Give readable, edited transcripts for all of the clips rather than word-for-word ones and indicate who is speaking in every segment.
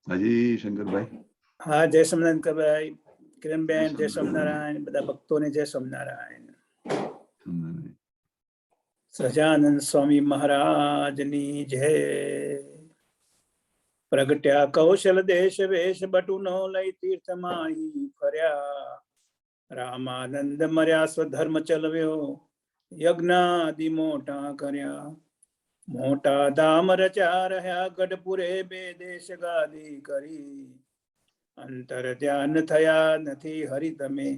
Speaker 1: હાજી શંકરભાઈ.
Speaker 2: હા, જય સ્વામિનારાયણ કિરણબેન, જય સ્વામિનારાયણ, બધા ભક્તોને જય સ્વામિનારાયણ. સહજાનંદ સ્વામી મહારાજની જય. પ્રગટ્યા કૌશલ દેશ વેશ બટુનો લઈ તીર્થમાહી ફર્યા. રામાનંદ મર્યા સ્વધર્મ ચલવ્યો, યજ્ઞાદિ મોટા કર્યા. મોટા ધામ રચ્યા રહ્યા, ગઢપુરે બે દેશ ગાદી કરી. અંતર ધ્યાન થયા નથી હરિ તમે,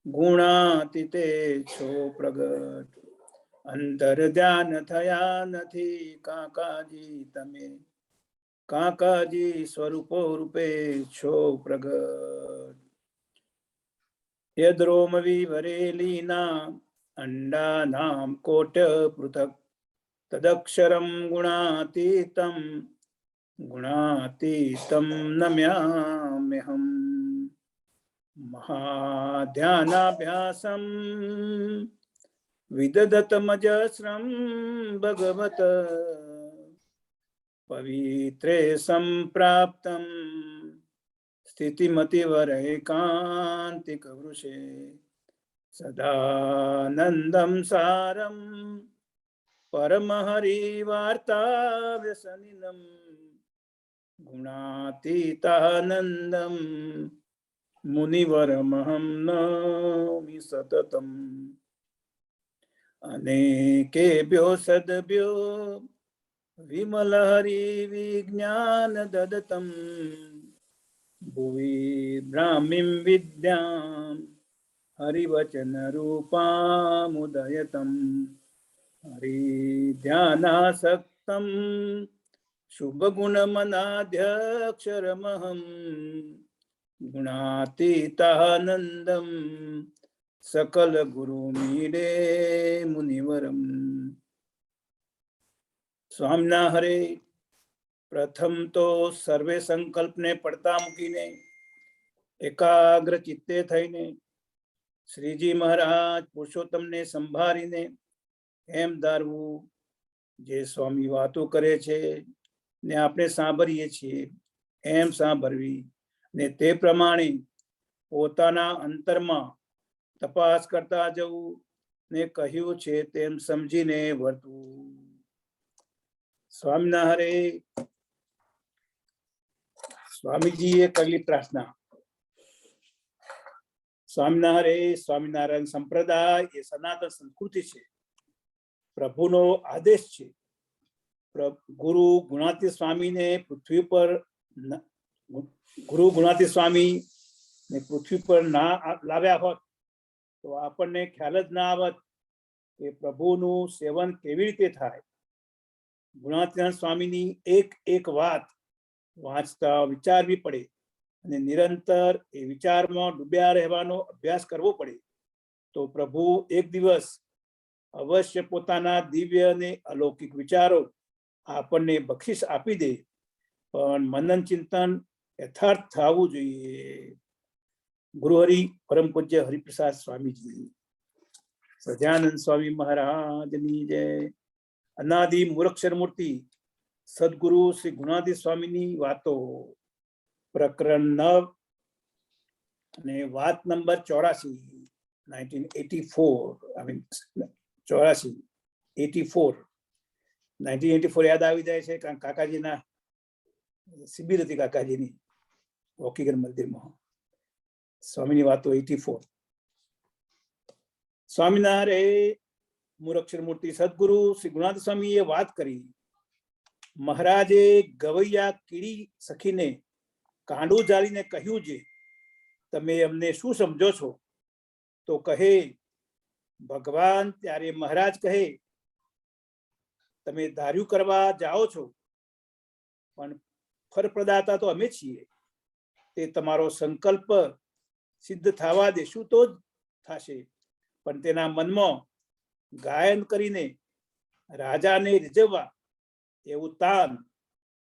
Speaker 2: ગુણાતીતે છો પ્રગટ. અંતર ધ્યાન થયા નથી કાકાજી તમે, કાકાજી સ્વરૂપો રૂપે છો પ્રગટ. યદ્રોમ વિવરેલી ના અંડા નામ કોટ પૃથક, તદક્ષરમ ગુણાતીતમ, ગુણાતીતમ નમ્યામ્યહમ. મહાધ્યાનાભ્યાસમ વિદધતમજસ્રમ ભગવત, પવિત્રે સંપ્રાપ્તમ સ્થિતિમતિવરૈકાંતિક વૃષે. સદાનંદમ સારમ પરમહરિવાર્તા વ્યસનિનમ, ગુણાતીતાનંદમ મુનિવરમહં નૌમિ સતતમ. અનેકેભ્યો સદભ્યો વિમલ હરિ વિજ્ઞાન દદતમ, ભુવિ બ્રાહ્મીં વિદ્યામ હરિવચન રૂપામુદયતમ. હરિધ્યાનાસક્તમ શુભગુણમનાધ્યક્ષરમહં, ગુણાતીતાનંદમ સકલ ગુરુમીડે મુનિવરમ. સ્વામિના હરે. પ્રથમ તો સર્વે સંકલ્પને પડતા મૂકીને એકાગ્ર ચિત્તે થઈને શ્રીજી મહારાજ પુરુષોત્તમને સંભાળીને એમ ધારવું, જે સ્વામી વાતો કરે છે ને આપણે સાંભળીએ છીએ એમ સાંભળવી, ને તે પ્રમાણે પોતાના અંતરમાં તપાસ કરતા જવું, ને કહ્યું છે તેમ સમજીને વર્તવું. સ્વામિના હરે. સ્વામીજીએ કરેલી પ્રાર્થના. સ્વામિના હરે. સ્વામિનારાયણ સંપ્રદાય એ સનાતન સંસ્કૃતિ છે, પ્રભુનો આદેશ છે. ગુરુ ગુણાતી સ્વામીને પૃથ્વી પર ગુરુ ગુણાતી સ્વામી ને પૃથ્વી પર ના લાવ્યા હોત તો આપણને ખ્યાલ જ ના આવત કે પ્રભુનું સેવન કેવી રીતે થાય. ગુણાતીનાથ સ્વામીની એક એક વાત વાંચતા વિચારવી પડે અને નિરંતર એ વિચારમાં ડૂબ્યા રહેવાનો અભ્યાસ કરવો પડે, તો પ્રભુ એક દિવસ અવશ્ય પોતાના દિવ્ય અને અલૌકિક વિચારો આપણને બક્ષિસ આપી દે. પણ મનન ચિંતન યથાર્થ થવું જોઈએ. ગુરુહરિ પરમ પૂજ્ય હરિપ્રસાદ સ્વામીજી, સહજાનંદ સ્વામી મહારાજની જય. અનાદિ મૂળક્ષર મૂર્તિ સદગુરુ શ્રી ગુણાતી સ્વામીની વાતો, પ્રકરણ 9 અને વાત નંબર 84, 1984 યાદ આવી જાય છે, કારણ કાકાજીના શિબિર હતી કાકાજીની વોકીગર મંદિરમાં. સ્વામીની વાતો 84. સ્વામિનારાયણ મૂળક્ષર મૂર્તિ સદગુરુ શ્રી ગુણાતી સ્વામીએ વાત કરી. મહારાજે ગવૈયા કીડી સખીને કાંડું જાળીને કહ્યું છે, તમે અમને શું સમજો છો? તો કહે ભગવાન. ત્યારે મહારાજ કહે, તમે ધાર્યું કરવા જાઓ છો, પણ ફળ પ્રદાતા તો અમે છીએ. તે તમારો સંકલ્પ સિદ્ધ થવા દેશું તો જ થશે. પણ તેના મનમાં ગાયન કરીને રાજાને રીઝવવા એવું તાન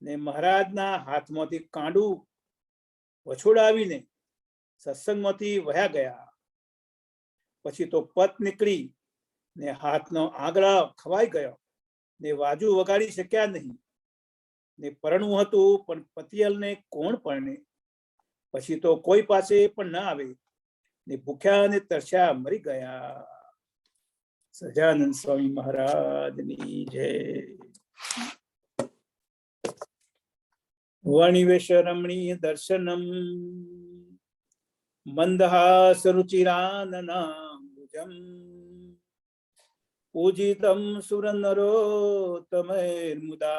Speaker 2: ને મહારાજના હાથમાંથી કાંડું વછોડાવીને સત્સંગમાંથી વહ્યા ગયા. પછી તો પત નીકળી ને હાથનો આંગળા ખવાઈ ગયો ને વાજુ વગાડી શક્યા નહીં. ને પરણવું હતું પણ પતિયલને કોણ પરણે, પછી તો કોઈ પાસે પણ ના આવે ને ભૂખ્યા ને તરસ્યા મરી ગયા. સહજાનંદ સ્વામી મહારાજની જય. વણિવેશ રમણીય દર્શનમ મંદહાસ રુચિરાનનાંબુજમ પૂજિતમ સુરનરોત્તમૈર્મુદા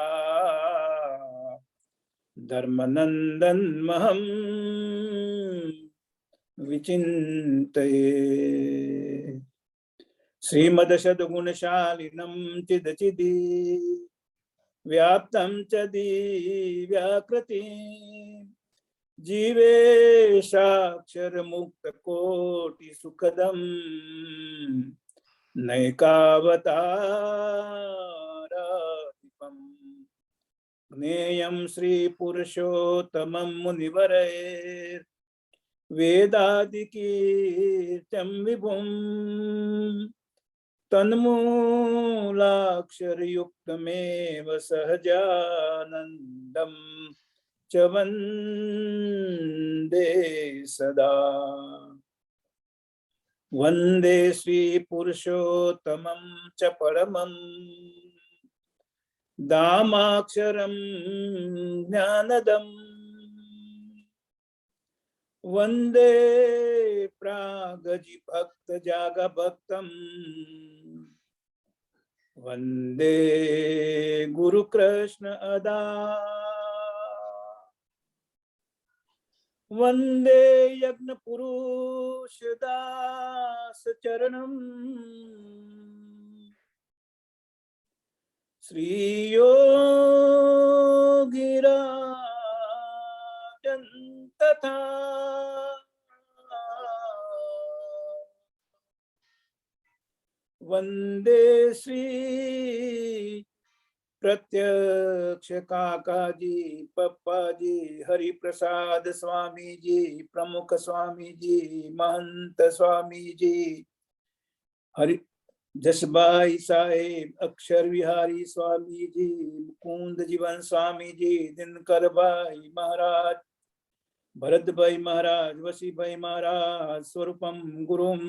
Speaker 2: ધર્મનંદન મહં વિચિંતયે. શ્રીમદ સદ્ગુણશાલિનમ ચિદચિદી વ્યાપ્તમ ચ દિવ્યાકૃતિ જીવેશાક્ષર મુક્ત કોટિ સુખદમ નૈકાવતારાધિપમ જ્ઞેયં શ્રી પુરુષોત્તમં મુનિવરૈર વેદાદિકીર્ત્યં વિભુમ તન્મૂલાક્ષરયુક્તમેવ સહજાનંદમ ચ વંદે સદા. વંદે શ્રી પુરુષોત્તમં ચ પરમં દામાક્ષરં જ્ઞાનદમ વંદે પ્રાગજી ભક્ત જાગ ભક્તમ વંદે ગુરુ કૃષ્ણ અદા વંદે યજ્ઞ પુરુષ દાસ ચરણમ શ્રી યોગીરાજન તથા વંદે શ્રી प्रत्यक्ष काकाजी पप्पाजी हरिप्रसाद स्वामी जी प्रमुख स्वामी जी महंत स्वामी जी हरि जसबाई साहेब अक्षर विहारी स्वामी जी मुकुंद जीवन स्वामी जी दिनकर भाई महाराज भरत भाई महाराज वसी भाई महाराज स्वरूपम गुरुम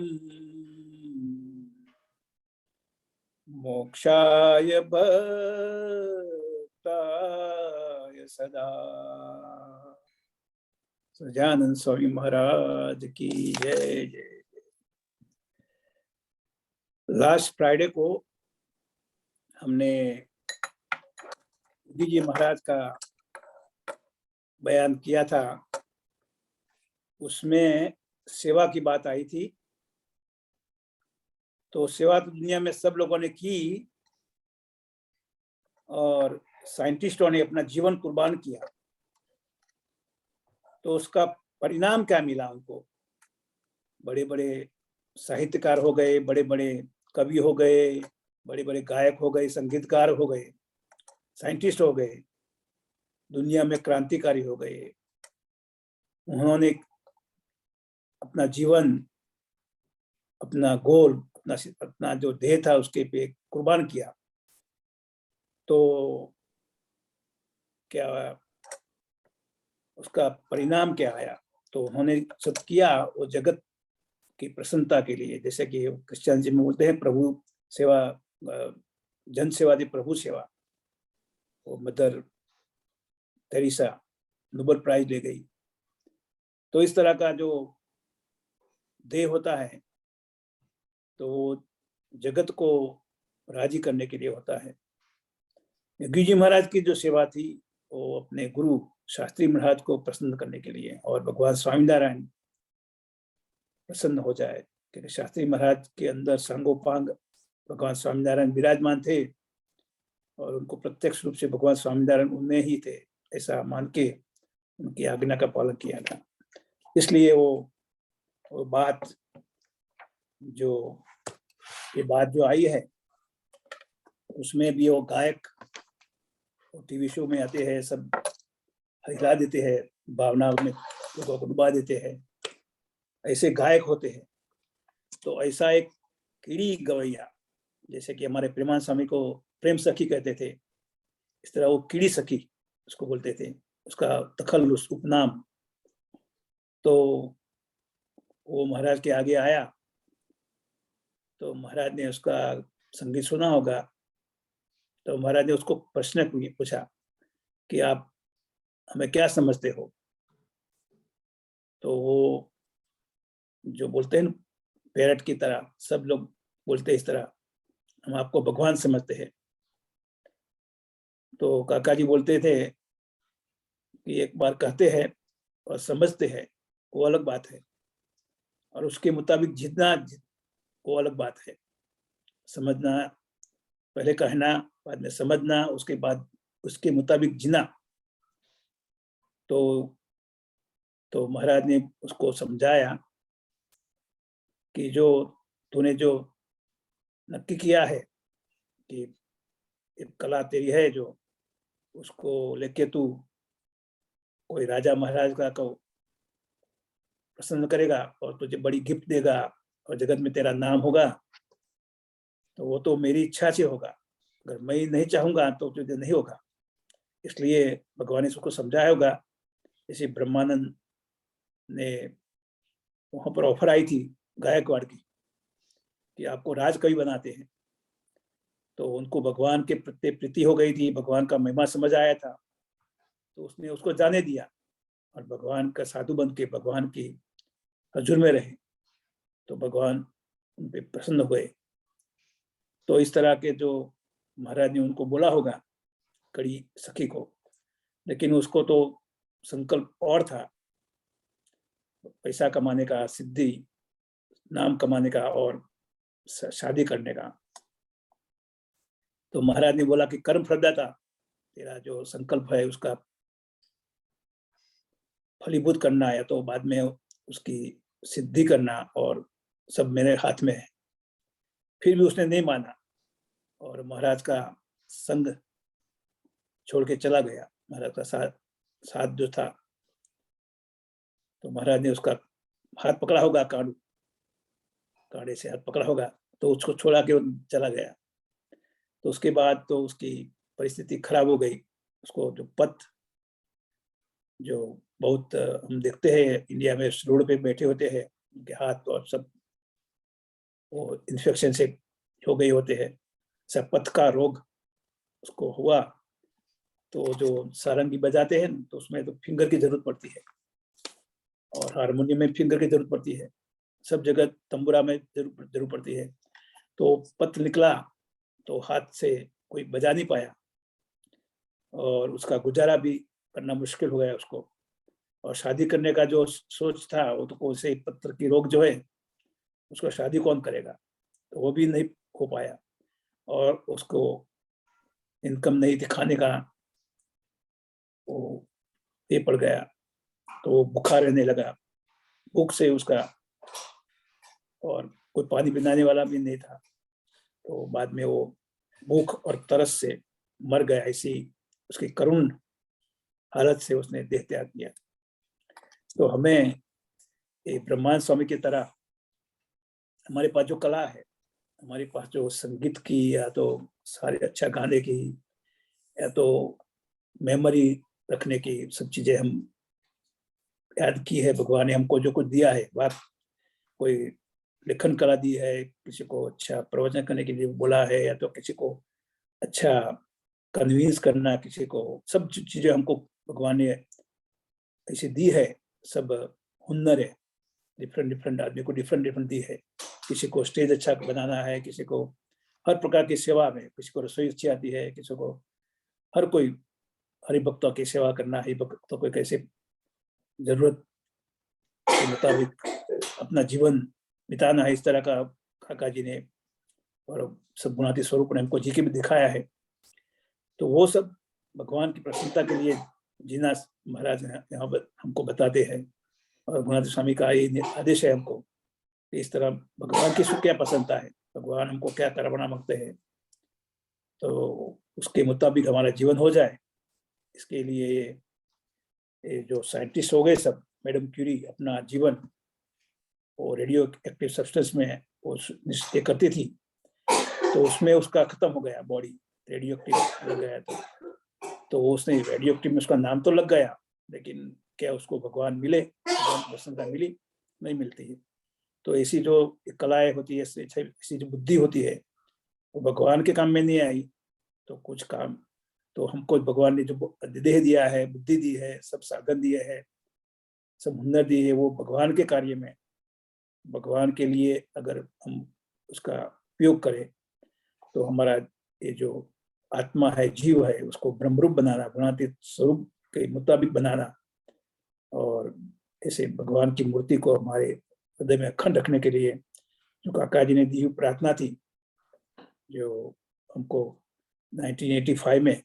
Speaker 2: मोक्षाय भक्ताय सदा. सहजानंद स्वामी महाराज की जय जय. लास्ट फ्राइडे को हमने जी महाराज का बयान किया था. उसमें सेवा की बात आई थी. तो सेवा तो दुनिया में सब लोगों ने की और साइंटिस्टों ने अपना जीवन कुर्बान किया. तो उसका परिणाम क्या मिला उनको? बड़े बड़े साहित्यकार हो गए, बड़े बड़े कवि हो गए, बड़े बड़े गायक हो गए, संगीतकार हो गए, साइंटिस्ट हो गए, दुनिया में क्रांतिकारी हो गए. उन्होंने अपना जीवन, अपना गोल, अपना जो ध्येय था उसके पे कुर्बान किया. तो क्या उसका परिणाम क्या आया? तो उन्होंने सब किया वो जगत की प्रसन्नता के लिए. जैसे कि क्रिश्चियन जी में बोलते हैं प्रभु सेवा, जन सेवा दी प्रभु सेवा. वो मदर तेरेसा नोबेल प्राइज ले गई. तो इस तरह का जो ध्येय होता है तो जगत को राजी करने के लिए होता है. योगी जी महाराज की जो सेवा थी वो अपने गुरु शास्त्री महाराज को प्रसन्न करने के लिए, और भगवान स्वामीनारायण प्रसन्न हो जाए. क्योंकि शास्त्री महाराज के अंदर सांगोपांग भगवान स्वामीनारायण विराजमान थे और उनको प्रत्यक्ष रूप से भगवान स्वामीनारायण उनमें ही थे, ऐसा मान के उनकी आज्ञा का पालन किया था. इसलिए वो बात ये बात जो आई है उसमें भी वो गायक टीवी शो में आते हैं, सब हिला देते हैं, भावना में लोगों को डुबा देते हैं, ऐसे गायक होते हैं. तो ऐसा एक कीड़ी गवैया, जैसे कि हमारे प्रेमानंद स्वामी को प्रेम सखी कहते थे, इस तरह वो कीड़ी सखी उसको बोलते थे, उसका तखल्लुस उपनाम। तो वो महाराज के आगे आया, तो महाराज ने उसका संगीत सुना होगा, तो महाराज ने उसको प्रश्न पूछा कि आप हमें क्या समझते हो? तो वो जो बोलते हैं पैरट की तरह, सब लोग बोलते हैं इस तरह, हम आपको भगवान समझते हैं। तो काका जी बोलते थे कि एक बार कहते हैं और समझते हैं वो अलग बात है, और उसके मुताबिक जितना वो अलग बात है। समझना, पहले कहना, बाद में समझना, उसके बाद उसके मुताबिक जीना। तो महाराज ने उसको समझाया कि जो तूने जो नक्की किया है कि एक कला तेरी है, जो उसको लेके तू कोई राजा महाराज का को प्रसन्न करेगा और तुझे बड़ी गिफ्ट देगा और जगत में तेरा नाम होगा, तो वो तो मेरी इच्छा से होगा। अगर मैं नहीं चाहूंगा तो तुझे नहीं होगा। इसलिए भगवान ने उसको समझाया होगा। जैसे ब्रह्मानंद ने वहां पर ऑफर आई थी गायकवाड़ की कि आपको राजकवि बनाते हैं, तो उनको भगवान के प्रति प्रीति हो गई थी, भगवान का महिमा समझ आया था, तो उसने उसको जाने दिया और भगवान का साधु बन के भगवान की हजूर में रहे, तो भगवान उन पे प्रसन्न हुए। तो इस तरह के जो महाराज ने उनको बोला होगा कड़ी सखी को, लेकिन उसको तो संकल्प और था, पैसा कमाने का, सिद्धि नाम कमाने का और शादी करने का। तो महाराज ने बोला कि कर्म प्रदाता, तेरा जो संकल्प है उसका फलीभूत करना है, तो बाद में उसकी सिद्धि करना, और सब मेरे हाथ में है। फिर भी उसने नहीं माना और महाराज का संग छोड़ के चला गया, महाराज का साथ जो था। तो महाराज ने उसका हाथ पकड़ा होगा, कांडे से हाथ पकड़ा होगा, तो उसको छोड़ा के चला गया। तो उसके बाद तो उसकी परिस्थिति खराब हो गई। उसको जो पथ, जो बहुत हम देखते हैं इंडिया में, रोड पे बैठे होते हैं, उनके हाथ और सब वो इन्फेक्शन से हो गए होते हैं, सब पथ का रोग उसको हुआ। तो जो सारंगी बजाते हैं तो उसमें तो फिंगर की जरूरत पड़ती है, और हारमोनियम में फिंगर की जरूरत पड़ती है, सब जगह तंबूरा में जरूर पड़ती है। तो पथ निकला तो हाथ से कोई बजा नहीं पाया, और उसका गुजारा भी करना मुश्किल हो गया उसको। और शादी करने का जो सोच था, वो तो कौन से पत्थर की रोग जो है, उसको शादी कौन करेगा, तो वो भी नहीं हो पाया। और उसको इनकम नहीं दिखाने का वो ये पड़ गया, तो वो बुखार रहने लगा भूख से उसका, और कोई पानी पिलाने वाला भी नहीं था। तो बाद में वो भूख और तरस से मर गया। ऐसी उसकी करुण हालत से उसने देह त्याग किया। तो हमें ब्रह्मानंद स्वामी की तरह हमारे पास जो कला है, हमारे पास जो संगीत की, या तो सारे अच्छा गाने की, या तो मेमोरी रखने की, सब चीजें हम याद की है, भगवान ने हमको जो कुछ दिया है, बात कोई लेखन कला दी है, किसी को अच्छा प्रवचन करने के लिए बोला है, या तो किसी को अच्छा कन्विंस करना, किसी को, सब चीजें हमको भगवान ने ऐसी दी है। सब हुनर है, डिफरेंट डिफरेंट आदमी को डिफरेंट डिफरेंट दी है। किसी को स्टेज अच्छा बनाना है, किसी को हर प्रकार की सेवा में, किसी को रसोई अच्छी आती है, किसी को हर कोई हरिभक्तों की सेवा करना, हरिभक्तों को कैसे जरूरत के मुताबिक अपना जीवन बिताना है, इस तरह का काका जी ने और सब गुणाती स्वरूप ने हमको जी के भी दिखाया है। तो वो सब भगवान की प्रसन्नता के लिए जीना महाराज यहाँ हमको बताते हैं। और गुणाती स्वामी का ये आदेश है हमको, इस तरह भगवान की क्या पसंदता है, भगवान हमको क्या करवाना मांगते हैं, तो उसके मुताबिक हमारा जीवन हो जाए। इसके लिए ये जो साइंटिस्ट हो गए सब, मैडम क्यूरी अपना जीवन वो रेडियो एक्टिव सब्सटेंस में वो निश्चय करती थी, तो उसमें उसका खत्म हो गया, बॉडी रेडियो एक्टिव हो गया। तो उसने रेडियो एक्टिव में उसका नाम तो लग गया, लेकिन क्या उसको भगवान मिले, भगवान प्रसन्नता मिली? नहीं मिलती है। तो ऐसी जो कलाएं होती है, ऐसी जो बुद्धि होती है, वो भगवान के काम में नहीं आई तो कुछ काम, तो हमको भगवान ने जो देह दिया है, बुद्धि दी है, सब साधन दिए है, सब हुनर दिए है, वो भगवान के कार्य में, भगवान के लिए अगर हम उसका उपयोग करें तो हमारा ये जो आत्मा है, जीव है, उसको ब्रह्मरूप बनाना, गुणातीत स्वरूप के मुताबिक बनाना, और ऐसे भगवान की मूर्ति को हमारे हृदय में अखंड रखने के लिए जो काका जी ने दी हुई प्रार्थना थी, जो हमको 1985 में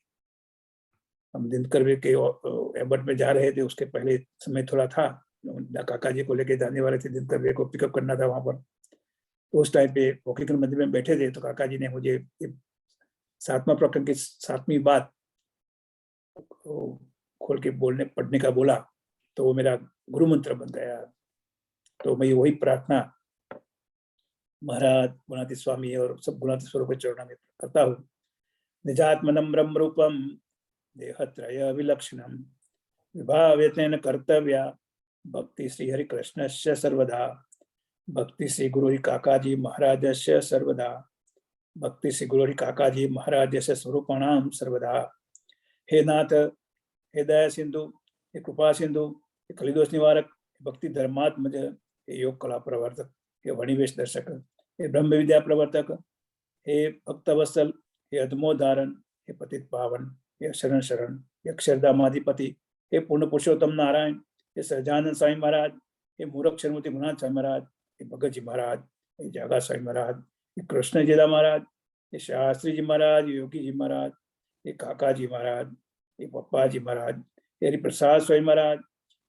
Speaker 2: हम दिनकर के एबर्ट में जा रहे थे, उसके पहले समय थोड़ा था, काका जी को लेके जाने वाले थे, दिनकर को पिकअप करना था वहां पर। तो उस टाइम पे वकीकरण मंदिर में बैठे थे, तो काका जी ने मुझे 7वां प्रकरण की 7वीं बात खोल के बोलने पढ़ने का बोला, तो वो मेरा गुरु मंत्र बन गया। तो मैं वही प्रार्थना महाराज गुणातीत स्वामी और सब गुणातीत स्वरूप के चरणों में करता हूँ। निजात्मनं ब्रह्म रूपम देहत्रय विलक्षणम विभाव्यतेन कर्तव्या भक्ति श्री हरि कृष्णस्य सर्वदा, भक्ति श्री गुरु हरि काकाजी महाराजस्य सर्वदा, भक्ति श्री गुरु हरि काकाजी महाराजस्य स्वरूपाणाम सर्वदा। हे नाथ, हे दया सिंधु, हे कृपा सिंधु, हे कलिदोष निवारक, भक्ति धर्मात्मज, हे योग कला प्रवर्तक, हे वणिवेश दर्शक, हे ब्रह्म विद्या प्रवर्तक, हे भक्तवत्सल, हे अधमोदारण, हे पतित पावन, हे शरण शरण, हे अक्षरधामाधिपति, हे पूर्ण पुरुषोत्तम नारायण, हे सहजानंद स्वामी महाराज, हे मूरख शर्मूर्ति गुणाथ स्वामी महाराज, हे भगत जी महाराज, हे जागा स्वामी महाराज, हे कृष्ण जीदा महाराज, हे शास्त्री जी महाराज, योगी जी महाराज, हे काका जी महाराज, हे पप्पा जी महाराज, हे हरिप्रसाद स्वामी महाराज,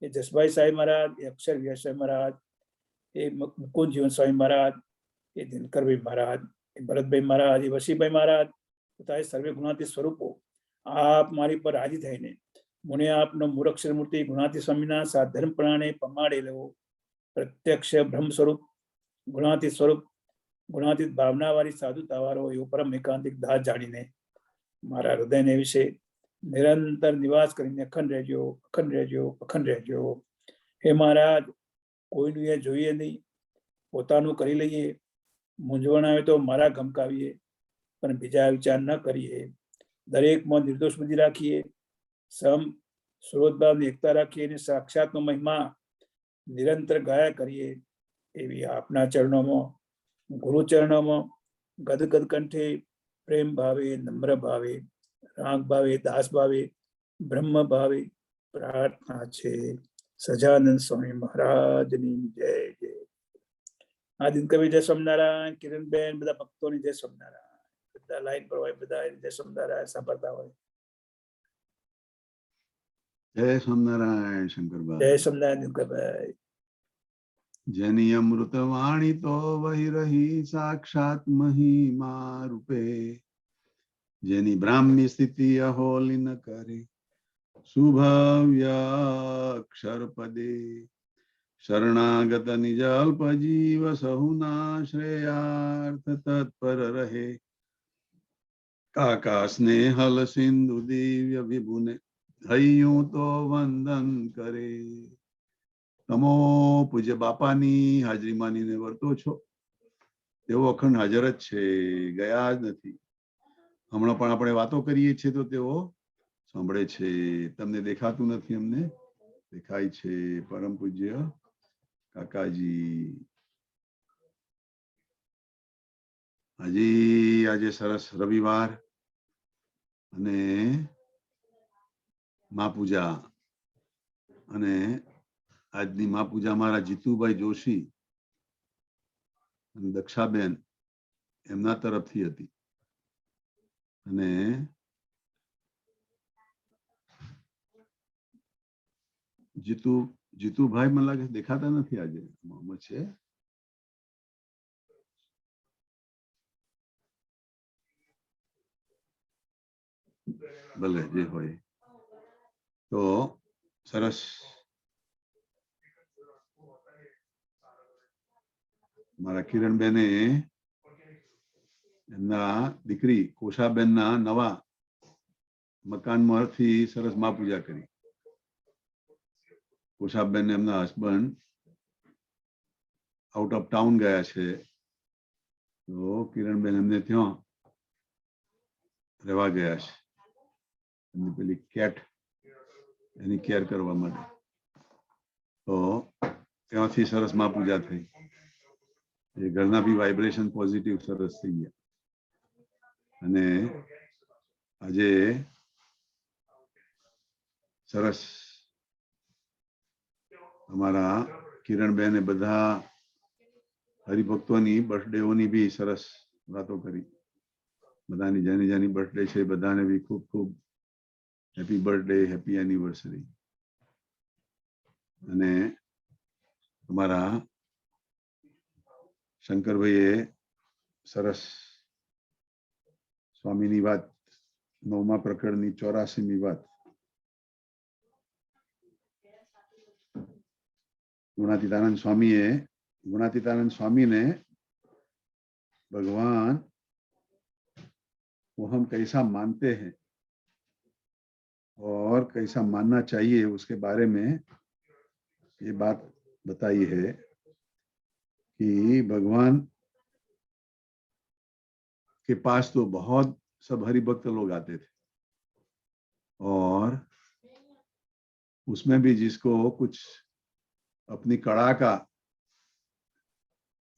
Speaker 2: हे जसभाई साहिब महाराज, हे अक्षर विहार स्वामी महाराज, हे मुकुंद जीवन स्वामी महाराज, हे दिनकर भाई महाराज, हे भरत भाई महाराज, हे वसी भाई महाराज तथा सर्वे गुणातीत स्वरूपो आप मारी पर राजी थईने मुने आपनो मूरक्षर मूर्ति गुणातीत स्वामीना सात धर्म प्राणे पमाड़े लेवो प्रत्यक्ष ब्रह्म स्वरूप गुणातीत स्वरूप गुणातीत भावना वाली साधुता वाળો એવો પરમ એકાંતિક દાસ જાણીને મારા હૃદયને વિશે નિરંતર નિવાસ કરીને અખંડ રહેજો, અખંડ રહેજો, અખંડ રહેજો. હે મહારાજ, કોઈનું એ જોઈએ નહીં, પોતાનું કરી લઈએ, મૂંઝવણ આવે તો મારા ગમકાવીએ, પણ બીજા વિચાર ન કરીએ. દરેકમાં નિર્દોષ બુદ્ધિ રાખીએ, સમ સ્રોતભાવની એકતા રાખીએ અને સાક્ષાતનો મહિમા નિરંતર ગાયા કરીએ. એવી આપના ચરણોમાં, ગુરુ ચરણોમાં ગદગદ કંઠે પ્રેમ ભાવે, નમ્ર ભાવે, રાગ ભાવે, દાસ ભાવે, બ્રહ્મ ભાવે પ્રાર્થના છે. સજાનંદ સ્વામી મહારાજની જય જય. આ દિનકવિ જય સ્વામિનારાયણ, કિરણબેન, બધા ભક્તોની જય સ્વામિનારાયણ. બધા લાઈન પર હોય, બધા જય સ્વામિનારાયણ સાંભળતા હોય.
Speaker 1: જય સ્વામિનારાયણ શંકરભાઈ.
Speaker 2: જય સ્વામિનારાયણ દિનકરભાઈ.
Speaker 1: જેની અમૃત વાણી તો વહી રહી સાક્ષાત મહિમા રૂપે, જેની બ્રાહ્મી સ્થિતિ અહોલી ન કરે સુભવ્ય અક્ષર પદે, શરણાગત નિજ અલ્પ જીવ સહુના શ્રેયાર્થ તત્પર રહે. કાકા સ્નેહલ સિંધુ દિવ્ય વિભુને હૈયું તો વંદન કરે. તમો પૂજ્ય બાપાની હાજરી માનીને વર્તો છો, તેઓ અખંડ હાજર જ છે, ગયા જ નથી. હમણાં પણ આપણે વાતો કરીએ છીએ તો તેઓ સાંભળે છે. તમને દેખાતું નથી, અમને દેખાય છે. પરમ પૂજ્ય કાકાજી. હજી આજે સરસ રવિવાર અને મા પૂજા, અને આજની મા પૂજા મારા જીતુભાઈ જોશી અને દક્ષાબેન એમના તરફથી હતી. અને જીતુભાઈ મને લાગે દેખાતા નથી આજે, છે ભલે જે હોય. તો સરસ મારા કિરણબેને એમના દીકરી કોષાબેનના નવા મકાનમાંથી સરસ માં પૂજા કરી. કુશાબેન એમના હસબન્ડ આઉટ ઓફ ટાઉન ગયા છે, તો કિરણબેન એમને ત્યાં રહેવા ગયા છે, એમની પેલી કેટ એની કેર કરવા માટે. તો ત્યાંથી સરસ માં પૂજા થઈ. એ ઘરના બી વાઇબ્રેશન પોઝિટિવ સરસ થઈ ગયા. અને આજે સરસ અમારા કિરણબેન એ બધા હરિભક્તોની બર્થડેઓની બી સરસ વાતો કરી. બધાની જેની જેની બર્થડે છે બધાને બી ખૂબ ખૂબ હેપી બર્થડે, હેપી એનિવર્સરી. અને અમારા શંકરભાઈએ સરસ સ્વામીની વાત, 9મા પ્રકરણની 84મી વાત, ગુણાતીતાનંદ સ્વામીને भगवान को हम कैसा मानते हैं और कैसा मानना चाहिए उसके बारे में ये बात बताई है कि भगवान के पास तो बहुत सब हरिभक्त लोग आते थे, और उसमें भी जिसको कुछ अपनी कड़ा का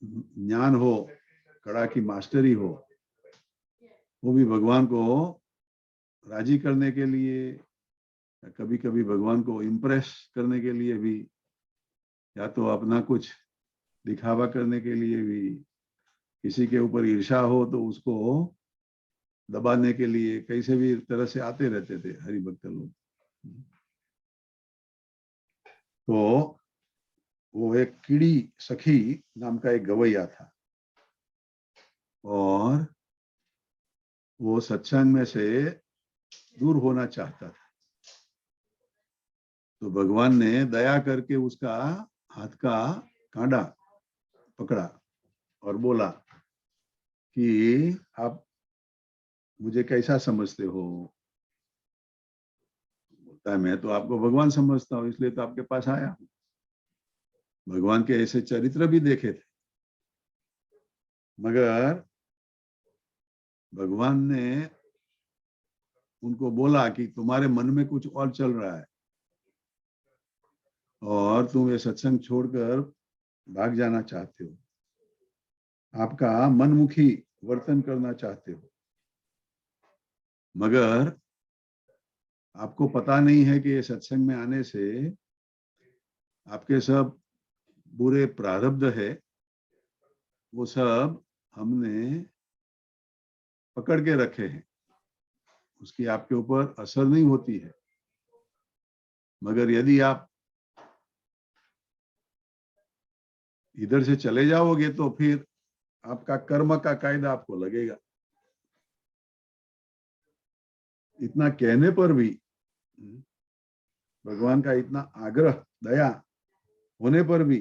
Speaker 1: ज्ञान हो, कड़ा की मास्टरी हो, वो भी भगवान को राजी करने के लिए, कभी कभी भगवान को इम्प्रेस करने के लिए भी, या तो अपना कुछ दिखावा करने के लिए भी, किसी के ऊपर ईर्षा हो तो उसको दबाने के लिए, कैसे भी तरह से आते रहते थे हरिभक्त लोग. तो वो एक कीड़ी सखी नाम का एक गवैया था, और वो सत्संग में से दूर होना चाहता था. तो भगवान ने दया करके उसका हाथ का कांटा पकड़ा और बोला कि आप मुझे कैसा समझते हो? बोलता है मैं तो आपको भगवान समझता हूं, इसलिए तो आपके पास आया हूं. भगवान के ऐसे चरित्र भी देखे थे, मगर भगवान ने उनको बोला कि तुम्हारे मन में कुछ और चल रहा है और तुम ये सत्संग छोड़कर भाग जाना चाहते हो, आपका मनमुखी वर्तन करना चाहते हो, मगर आपको पता नहीं है कि ये सत्संग में आने से आपके सब बुरे प्रारब्ध है, वो सब हमने पकड़ के रखे हैं, उसकी आपके ऊपर असर नहीं होती है. मगर यदि आप इधर से चले जाओगे तो फिर आपका कर्म का कायदा आपको लगेगा. इतना कहने पर भी, भगवान का इतना आग्रह, दया होने पर भी,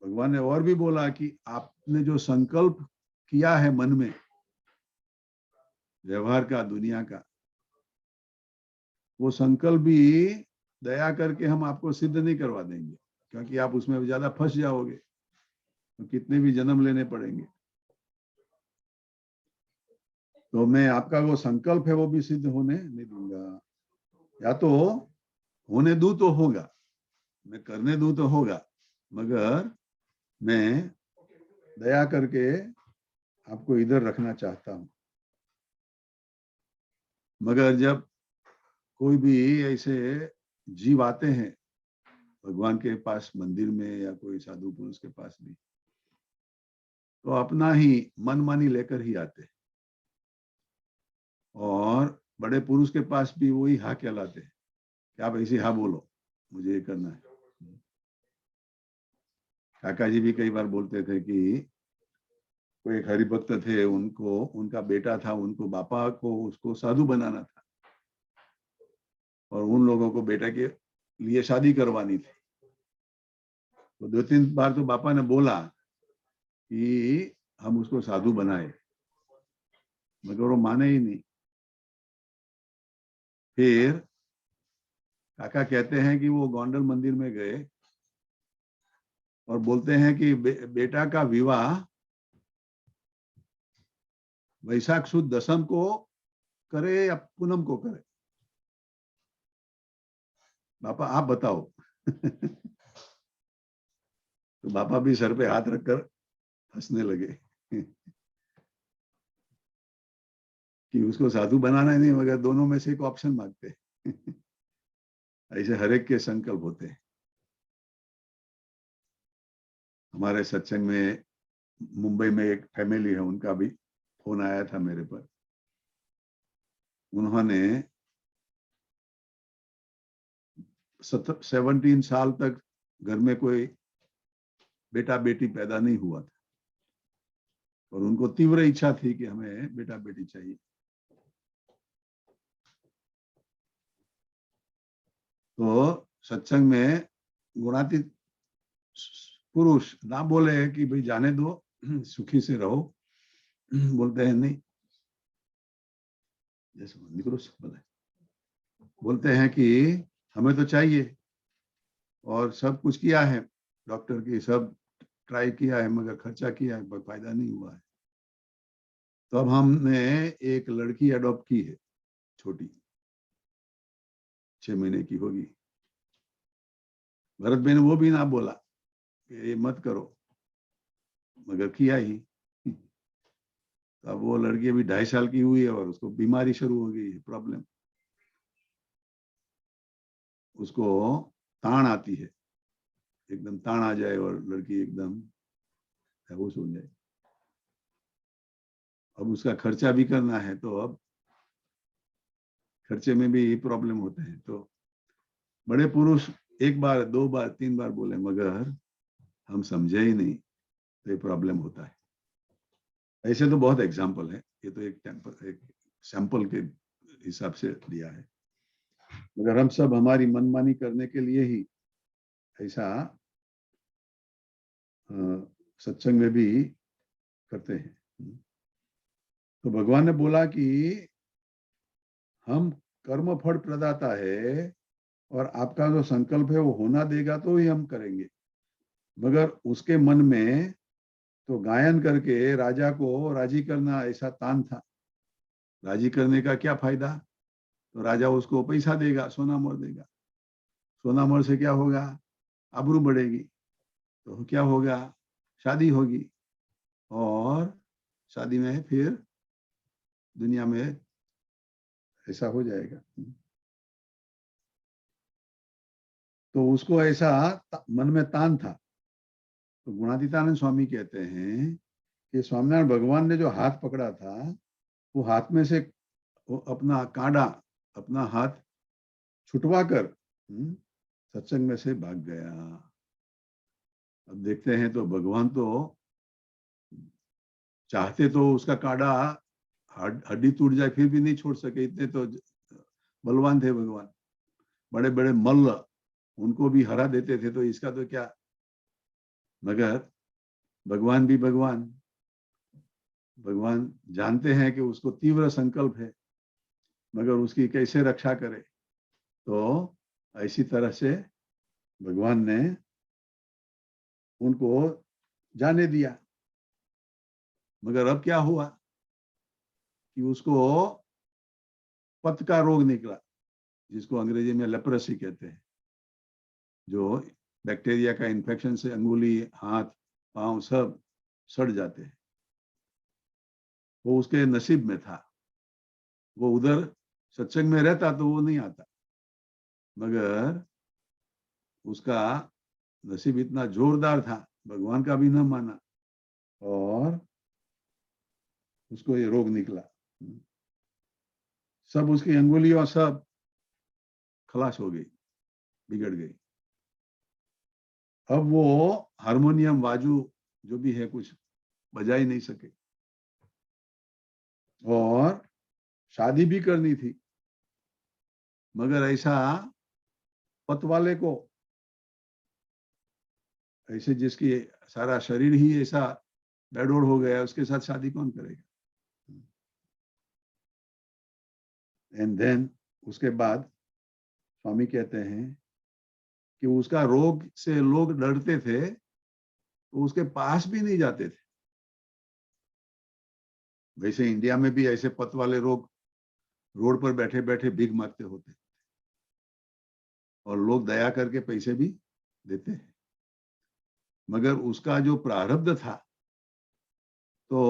Speaker 1: भगवान ने और भी बोला कि आपने जो संकल्प किया है मन में व्यवहार का, दुनिया का, वो संकल्प भी दया करके हम आपको सिद्ध नहीं करवा देंगे, क्योंकि आप उसमें ज्यादा फंस जाओगे, तो कितने भी जन्म लेने पड़ेंगे. तो मैं आपका वो संकल्प है वो भी सिद्ध होने नहीं दूंगा. या तो होने दूं तो होगा, मैं करने दूं तो होगा, मगर मैं दया करके आपको इधर रखना चाहता हूं. मगर जब कोई भी ऐसे जीव आते हैं भगवान के पास मंदिर में या कोई साधु पुरुष के पास भी, तो अपना ही मनमानी लेकर ही आते हैं, और बड़े पुरुष के पास भी वही हा कहलाते हैं कि आप ऐसी हा बोलो, मुझे ये करना है. काका जी भी कई बार बोलते थे कि कोई एक हरिभक्त थे, उनको उनका बेटा था, उनको बापा को उसको साधु बनाना था, और उन लोगों को बेटा के लिए शादी करवानी थी. तो 2-3 बार तो बापा ने बोला कि हम उसको साधु बनाए, मगर वो माने ही नहीं। फिर काका कहते हैं कि वो गोंडल मंदिर में गए और बोलते हैं कि बेटा का विवाह वैशाख सुद दशम को करे या पूनम को करे, पापा आप बताओ। तो पापा भी सर पे हाथ रखकर हंसने लगे कि उसको साधु बनाना ही नहीं, मगर दोनों में से एक ऑप्शन मांगते। ऐसे हर एक के संकल्प होते हैं। हमारे सत्संग में मुंबई में एक फैमिली है, उनका भी फोन आया था मेरे पर। उन्होंने 17 साल तक घर में कोई बेटा बेटी पैदा नहीं हुआ था और उनको तीव्र इच्छा थी कि हमें बेटा बेटी चाहिए। तो सत्संग में गुणातीत पुरुष ना बोले कि भाई जाने दो, सुखी से रहो, बोलते हैं नहीं, जैसे निकलो बोले, बोलते हैं कि हमें तो चाहिए और सब कुछ किया है, डॉक्टर की सब ट्राई किया है, मगर खर्चा किया है पर फायदा नहीं हुआ है। तो अब हमने एक लड़की अडॉप्ट की है, छोटी 6 महीने की होगी। भरत भाई ने वो भी ना बोला कि ये मत करो, मगर किया ही। अब वो लड़की अभी 2.5 साल की हुई है और उसको बीमारी शुरू हो गई है, प्रॉब्लम। उसको ताण आती है, एकदम ताण आ जाए और लड़की एकदम बेहोश हो जाए। अब उसका खर्चा भी करना है, तो अब खर्चे में भी प्रॉब्लम होते हैं। तो बड़े पुरुष 1 बार 2 बार 3 बार बोले, मगर हम समझे ही नहीं, तो ये प्रॉब्लम होता है। ऐसे तो बहुत एग्जाम्पल है, ये तो एक सैंपल के हिसाब से दिया है, मगर हम सब हमारी मनमानी करने के लिए ही ऐसा सत्संग में भी करते हैं। तो भगवान ने बोला कि हम कर्म फल प्रदाता है और आपका जो संकल्प है वो होना देगा तो ही हम करेंगे। मगर उसके मन में तो गायन करके राजा को राजी करना ऐसा तान था। राजी करने का क्या फायदा? तो राजा उसको पैसा देगा, सोना मोहर देगा। सोना मोहर से क्या होगा? आबरू बढ़ेगी। तो क्या होगा? शादी होगी और शादी में फिर दुनिया में ऐसा हो जाएगा। तो उसको ऐसा मन में तान था। तो गुणातीतानंद स्वामी कहते हैं कि स्वामीनारायण भगवान ने जो हाथ पकड़ा था, वो हाथ में से वो अपना कांडा, अपना हाथ छुटवा कर सत्संग में से भाग गया। अब देखते हैं तो भगवान तो चाहते तो उसका कांडा हड्डी टूट जाए फिर भी नहीं छोड़ सके, इतने तो बलवान थे भगवान। बड़े बड़े मल्ल उनको भी हरा देते थे, तो इसका तो क्या। मगर भगवान भी भगवान, भगवान जानते हैं कि उसको तीव्र संकल्प है, मगर उसकी कैसे रक्षा करे। तो ऐसी तरह से भगवान ने उनको जाने दिया। मगर अब क्या हुआ कि उसको पत का रोग निकला, जिसको अंग्रेजी में लेप्रेसी कहते हैं, जो बैक्टीरिया का इन्फेक्शन से अंगुली, हाथ, पांव सब सड़ जाते हैं। वो उसके नसीब में था। वो उधर सत्संग में रहता तो वो नहीं आता, मगर उसका नसीब इतना जोरदार था, भगवान का भी न माना और उसको ये रोग निकला। सब उसकी अंगुलियां सब खलास हो गई, बिगड़ गई। अब वो हारमोनियम, बाजू जो भी है कुछ बजा ही नहीं सके और शादी भी करनी थी, मगर ऐसा पत वाले को, ऐसे जिसकी सारा शरीर ही ऐसा बेडोड़ हो गया, उसके साथ शादी कौन करेगा? एंड देन उसके बाद स्वामी कहते हैं कि उसका रोग से लोग डरते थे तो उसके पास भी नहीं जाते थे। वैसे इंडिया में भी ऐसे पत वाले लोग रोड पर बैठे बैठे भीख मांगते होते और लोग दया करके पैसे भी देते हैं, मगर उसका जो प्रारब्ध था तो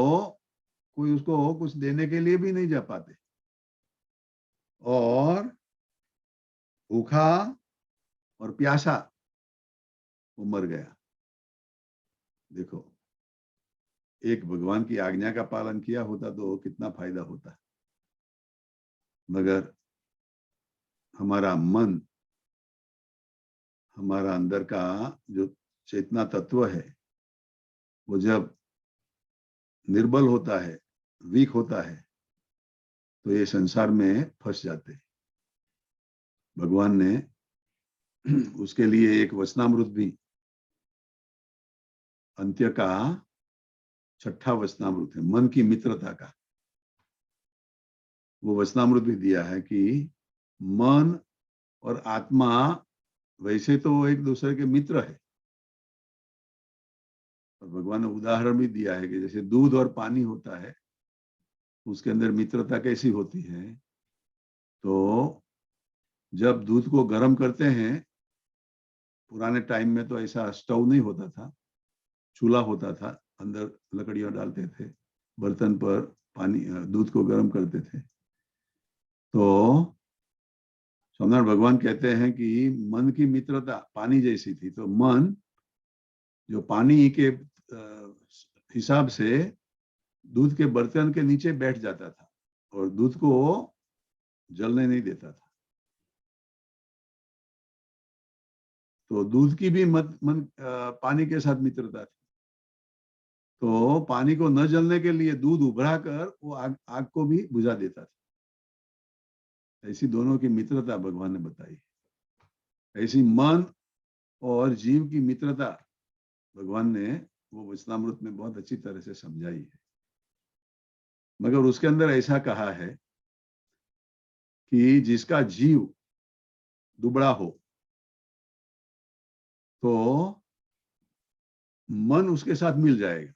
Speaker 1: कोई उसको कुछ देने के लिए भी नहीं जा पाते और भूखा और प्यासा वो मर गया। देखो, एक भगवान की आज्ञा का पालन किया होता तो कितना फायदा होता, मगर हमारा मन, हमारा अंदर का जो चेतना तत्व है वो जब निर्बल होता है, वीक होता है, तो ये संसार में फंस जाते हैं। भगवान ने उसके लिए एक वचनामृत भी, अंत्य का 6ठा वचनामृत है, मन की मित्रता का, वो वचनामृत भी दिया है कि मन और आत्मा वैसे तो एक दूसरे के मित्र है, और भगवान ने उदाहरण भी दिया है कि जैसे दूध और पानी होता है, उसके अंदर मित्रता कैसी होती है। तो जब दूध को गर्म करते हैं, पुराने टाइम में तो ऐसा स्टोव नहीं होता था, चूल्हा होता था, अंदर लकड़ियां डालते थे, बर्तन पर पानी दूध को गर्म करते थे। तो स्वामीनारायण भगवान कहते हैं कि मन की मित्रता पानी जैसी थी। तो मन जो पानी के हिसाब से दूध के बर्तन के नीचे बैठ जाता था और दूध को जलने नहीं देता था। तो दूध की भी पानी के साथ मित्रता थी। तो पानी को न जलने के लिए दूध उभरा कर वो आग को भी बुझा देता था। ऐसी दोनों की मित्रता भगवान ने बताई। ऐसी मन और जीव की मित्रता भगवान ने वो वचनामृत में बहुत अच्छी तरह से समझाई है। मगर उसके अंदर ऐसा कहा है कि जिसका जीव दुबड़ा हो तो मन उसके साथ मिल जाएगा।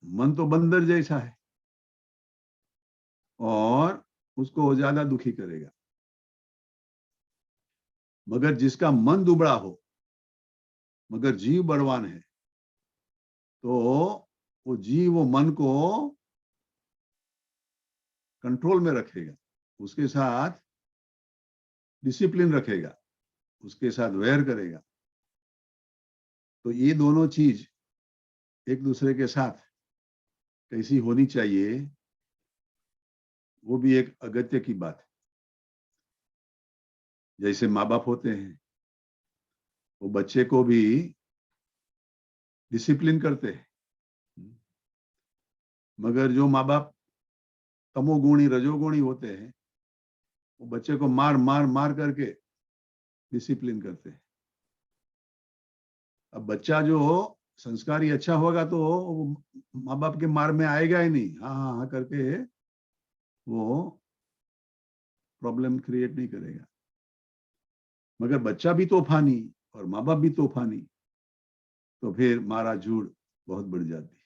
Speaker 1: मन तो बंदर जैसा है और उसको ज्यादा दुखी करेगा, मगर जिसका मन दुबड़ा हो मगर जीव बलवान है तो वो जीव वो मन को कंट्रोल में रखेगा, उसके साथ डिसिप्लिन रखेगा, उसके साथ वैर करेगा। तो ये दोनों चीज एक दूसरे के साथ कैसी होनी चाहिए, वो भी एक अगत्य की बात है। जैसे माँ बाप होते हैं, वो बच्चे को भी डिसिप्लिन करते हैं, मगर जो माँ बाप तमोगुणी रजोगुणी होते हैं, वो बच्चे को मार मार मार करके डिसिप्लिन करते हैं। अब बच्चा जो संस्कारी अच्छा होगा तो वो माँ बाप के मार में आएगा ही नहीं, हाँ हाँ हाँ करके वो प्रॉब्लम क्रिएट नहीं करेगा। मगर बच्चा भी तूफानी और माँ बाप भी तूफानी, तो फिर मारा झूठ बहुत बढ़ जाती है।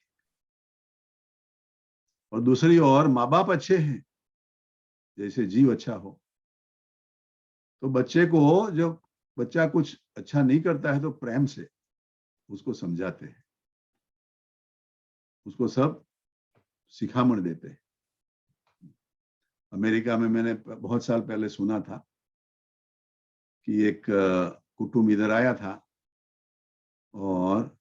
Speaker 1: और दूसरी ओर माँ बाप अच्छे हैं, जैसे जीव अच्छा हो, तो बच्चे को जब बच्चा कुछ अच्छा नहीं करता है तो प्रेम से उसको समझाते हैं, उसको सब सिखामण देते हैं। अमेरिका में मैंने बहुत साल पहले सुना था कि एक कुटुंब इधर आया था और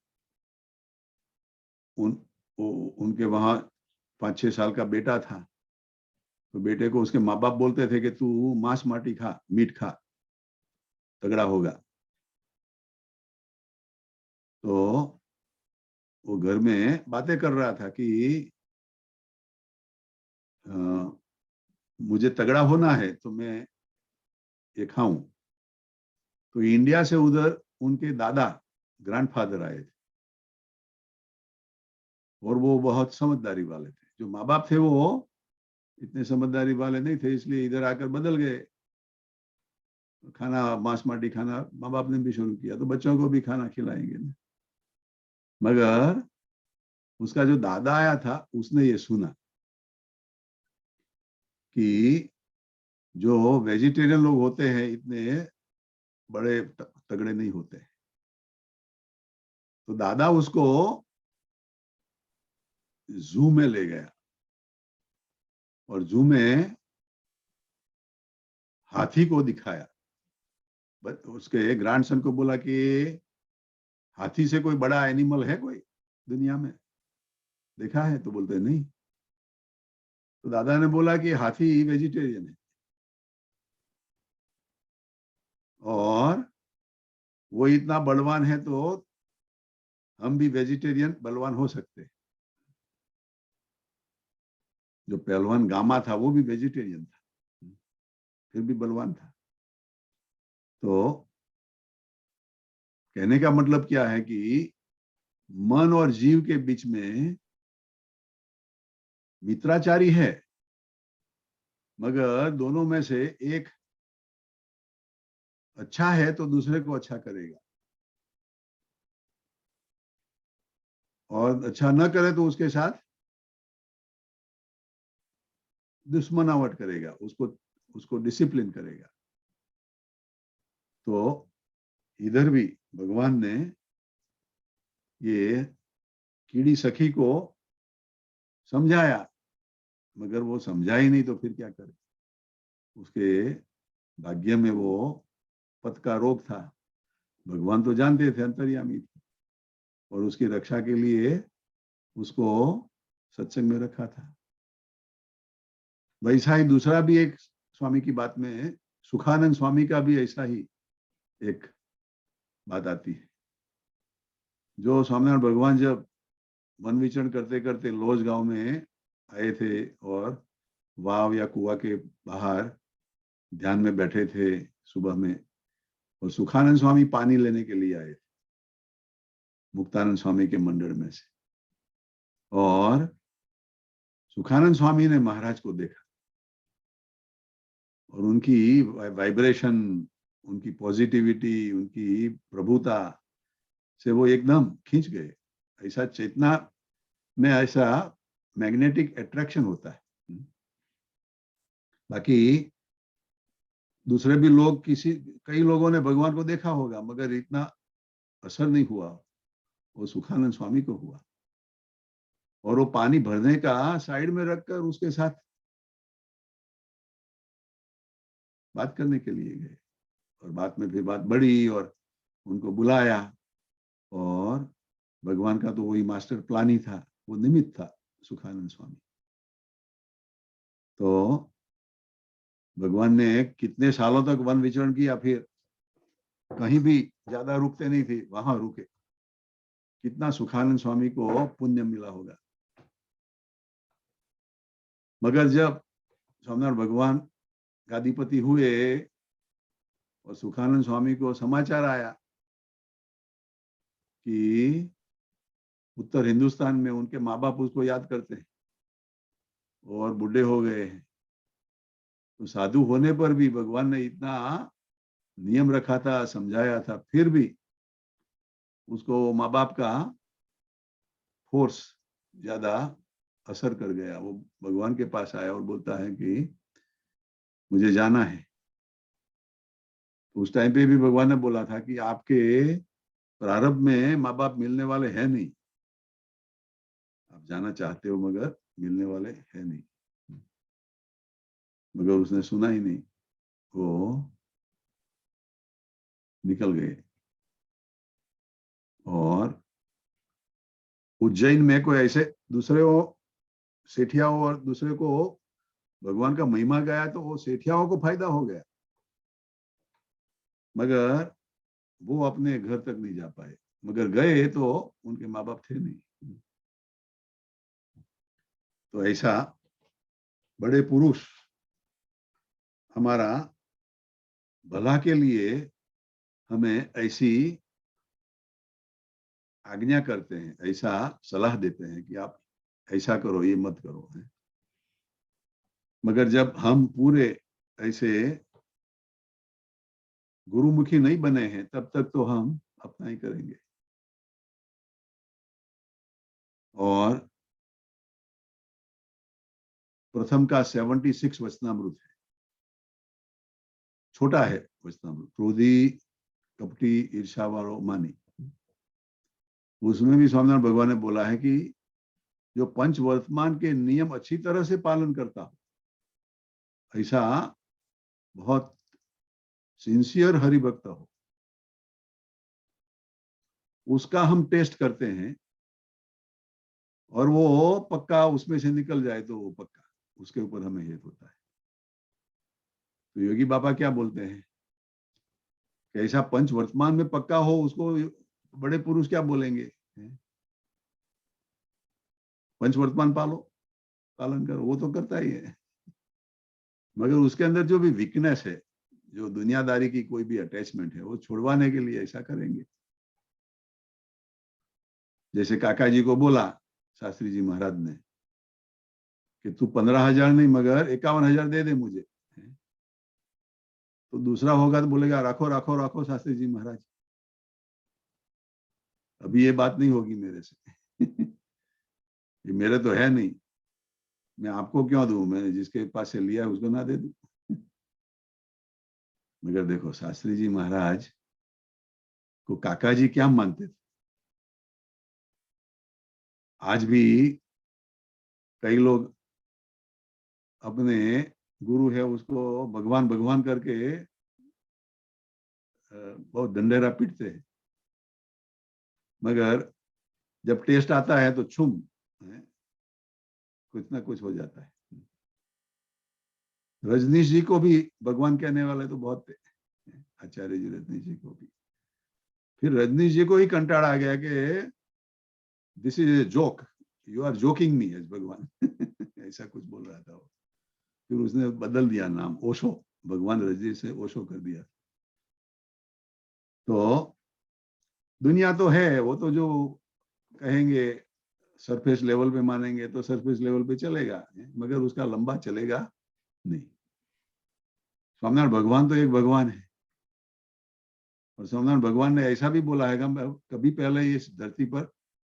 Speaker 1: उनके वहां 5-6 साल का बेटा था। तो बेटे को उसके माँ बाप बोलते थे कि तू मांस माटी खा, मीट खा, तगड़ा होगा। तो वो घर में बातें कर रहा था कि मुझे तगड़ा होना है तो मैं ये खाऊं। तो इंडिया से उधर उनके दादा ग्रैंडफादर आए थे और वो बहुत समझदारी वाले थे। जो माँ बाप थे वो इतने समझदारी वाले नहीं थे, इसलिए इधर आकर बदल गए। खाना मांस माटी खाना माँ बाप ने भी शुरू किया, तो बच्चों को भी खाना खिलाएंगे ना। मगर उसका जो दादा आया था उसने ये सुना कि जो वेजिटेरियन लोग होते हैं इतने बड़े तगड़े नहीं होते। तो दादा उसको जू में ले गया और जू में हाथी को दिखाया। उसके ग्रैंडसन को बोला कि हाथी से कोई बड़ा एनिमल है कोई दुनिया में, देखा है? तो बोलते नहीं। तो दादा ने बोला कि हाथी वेजिटेरियन है और वो इतना बलवान है, तो हम भी वेजिटेरियन बलवान हो सकते हैं। जो पहलवान गामा था वो भी वेजिटेरियन था, फिर भी बलवान था। तो कहने का मतलब क्या है कि मन और जीव के बीच में मित्राचारी है, मगर दोनों में से एक अच्छा है तो दूसरे को अच्छा करेगा, और अच्छा न करे तो उसके साथ दुश्मनावट करेगा, उसको उसको डिसिप्लिन करेगा। तो इधर भी भगवान ने ये कीड़ी सखी को समझाया, मगर वो समझा ही नहीं, तो फिर क्या करे? उसके भाग्य में वो पथ का रोग था। भगवान तो जानते थे, अंतर्यामी थे, और उसकी रक्षा के लिए उसको सत्संग में रखा था। वैसा ही दूसरा भी एक स्वामी की बात में, सुखानंद स्वामी का भी ऐसा ही एक बात आती है। जो स्वामीनारायण भगवान जब वन विचरण करते करते लोज गांव में आए थे और वाव या कुआ के बाहर ध्यान में बैठे थे सुबह में, और सुखानंद स्वामी पानी लेने के लिए आए थे मुक्तानंद स्वामी के मंदिर में से। और सुखानंद स्वामी ने महाराज को देखा और उनकी वाइब्रेशन, उनकी पॉजिटिविटी, उनकी प्रभुता से वो एकदम खींच गए। ऐसा चेतना में ऐसा मैग्नेटिक अट्रैक्शन होता है। बाकी दूसरे भी लोग, कई लोगों ने भगवान को देखा होगा, मगर इतना असर नहीं हुआ, वो सुखानंद स्वामी को हुआ। और वो पानी भरने का साइड में रखकर उसके साथ बात करने के लिए गए, और बात में फिर बात बढ़ी और उनको बुलाया। और भगवान का तो वही मास्टर प्लान ही था, वो निमित्त था सुखानंद स्वामी। तो भगवान ने कितने सालों तक वन विचरण किया, फिर कहीं भी ज्यादा रुकते नहीं थे, वहां रुके। कितना सुखानंद स्वामी को पुण्य मिला होगा। मगर जब स्वामीनारायण भगवान गादीपति हुए और सुखानंद स्वामी को समाचार आया कि उत्तर हिंदुस्तान में उनके माँ बाप उसको याद करते हैं और बूढ़े हो गए हैं, तो साधु होने पर भी भगवान ने इतना नियम रखा था, समझाया था, फिर भी उसको माँ बाप का फोर्स ज्यादा असर कर गया। वो भगवान के पास आया और बोलता है कि मुझे जाना है। उस टाइम पे भी भगवान ने बोला था कि आपके प्रारब्ध में माँ बाप मिलने वाले हैं नहीं, आप जाना चाहते हो मगर मिलने वाले हैं नहीं। मगर उसने सुना ही नहीं, वो निकल गए। और उज्जैन में कोई ऐसे दूसरे वो सेठियाओं और दूसरे को भगवान का महिमा गाया, तो वो सेठियाओं को फायदा हो गया, मगर वो अपने घर तक नहीं जा पाए। मगर गए तो उनके माँ बाप थे नहीं। तो ऐसा बड़े पुरुष हमारा भला के लिए हमें ऐसी आज्ञा करते हैं, ऐसा सलाह देते हैं कि आप ऐसा करो, ये मत करो। मगर जब हम पूरे ऐसे गुरुमुखी नहीं बने हैं तब तक तो हम अपना ही करेंगे। और प्रथम का 76 वचनामृत है, छोटा है वचनामृत, क्रोधी कपटी ईर्ष्यावारो मानी। उसमें भी स्वामीनारायण भगवान ने बोला है कि जो पंच वर्तमान के नियम अच्छी तरह से पालन करता हो, ऐसा बहुत सिंसियर हरिभक्त हो, उसका हम टेस्ट करते हैं और वो पक्का उसमें से निकल जाए तो वो पक्का, उसके ऊपर हमें हेत होता है। तो योगी बाबा क्या बोलते हैं कि ऐसा पंच वर्तमान में पक्का हो, उसको बड़े पुरुष क्या बोलेंगे, पंच वर्तमान पालन करो, वो तो करता ही है। मगर उसके अंदर जो भी वीकनेस है, जो दुनियादारी की कोई भी अटैचमेंट है, वो छुड़वाने के लिए ऐसा करेंगे। जैसे काका जी को बोला शास्त्री जी महाराज ने कि तू 15,000 नहीं मगर 51,000 दे दे मुझे, तो दूसरा होगा तो बोलेगा रखो रखो रखो शास्त्री जी महाराज, अभी ये बात नहीं होगी मेरे से। ये मेरे तो है नहीं, मैं आपको क्यों दूं, मैंने जिसके पास से लिया है उसको ना दे दूं। मगर देखो शास्त्री जी महाराज को काका जी क्या मानते थे। आज भी कई लोग अपने गुरु है उसको भगवान भगवान करके बहुत डंडेरा पीटते हैं, मगर जब टेस्ट आता है तो कुछ ना कुछ हो जाता है। रजनीश जी को भी भगवान कहने वाले तो बहुत थे, आचार्य जी रजनीश जी को भी। फिर रजनीश जी को ही कंटाड़ा आ गया कि this is a joke, you are joking me as भगवान। ऐसा कुछ बोल रहा था वो। फिर उसने बदल दिया नाम, ओशो, भगवान रजनीश से ओशो कर दिया। तो दुनिया तो है, वो तो जो कहेंगे सरफेस लेवल पे मानेंगे तो सरफेस लेवल पे चलेगा, मगर उसका लंबा चलेगा नहीं। स्वामीनारायण भगवान तो एक भगवान है, और स्वामीनारायण भगवान ने ऐसा भी बोला है कि कभी पहले इस धरती पर,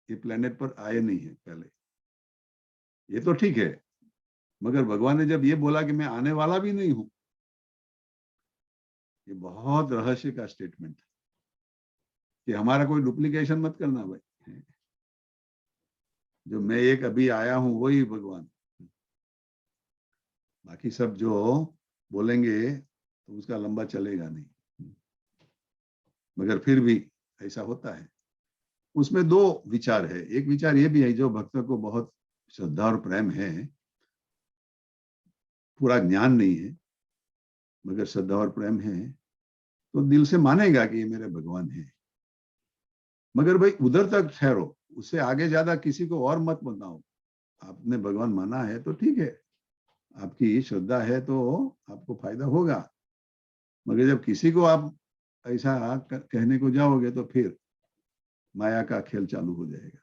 Speaker 1: ये प्लेनेट पर आए नहीं है पहले। ये तो ठीक है, मगर भगवान ने जब ये बोला कि मैं आने वाला भी नहीं हूं, ये बहुत रहस्य का स्टेटमेंट है कि हमारा कोई डुप्लीकेशन मत करना भाई, जो मैं एक अभी आया हूं वही भगवान, बाकी सब जो बोलेंगे तो उसका लंबा चलेगा नहीं। मगर फिर भी ऐसा होता है। उसमें दो विचार है, एक विचार ये भी है जो भक्त को बहुत श्रद्धा और प्रेम है, पूरा ज्ञान नहीं है मगर श्रद्धा और प्रेम है, तो दिल से मानेगा कि ये मेरे भगवान है। मगर भाई उधर तक ठहरो, उससे आगे ज्यादा किसी को और मत बताओ। आपने भगवान माना है तो ठीक है, आपकी श्रद्धा है तो आपको फायदा होगा, मगर जब किसी को आप ऐसा कहने को जाओगे तो फिर माया का खेल चालू हो जाएगा।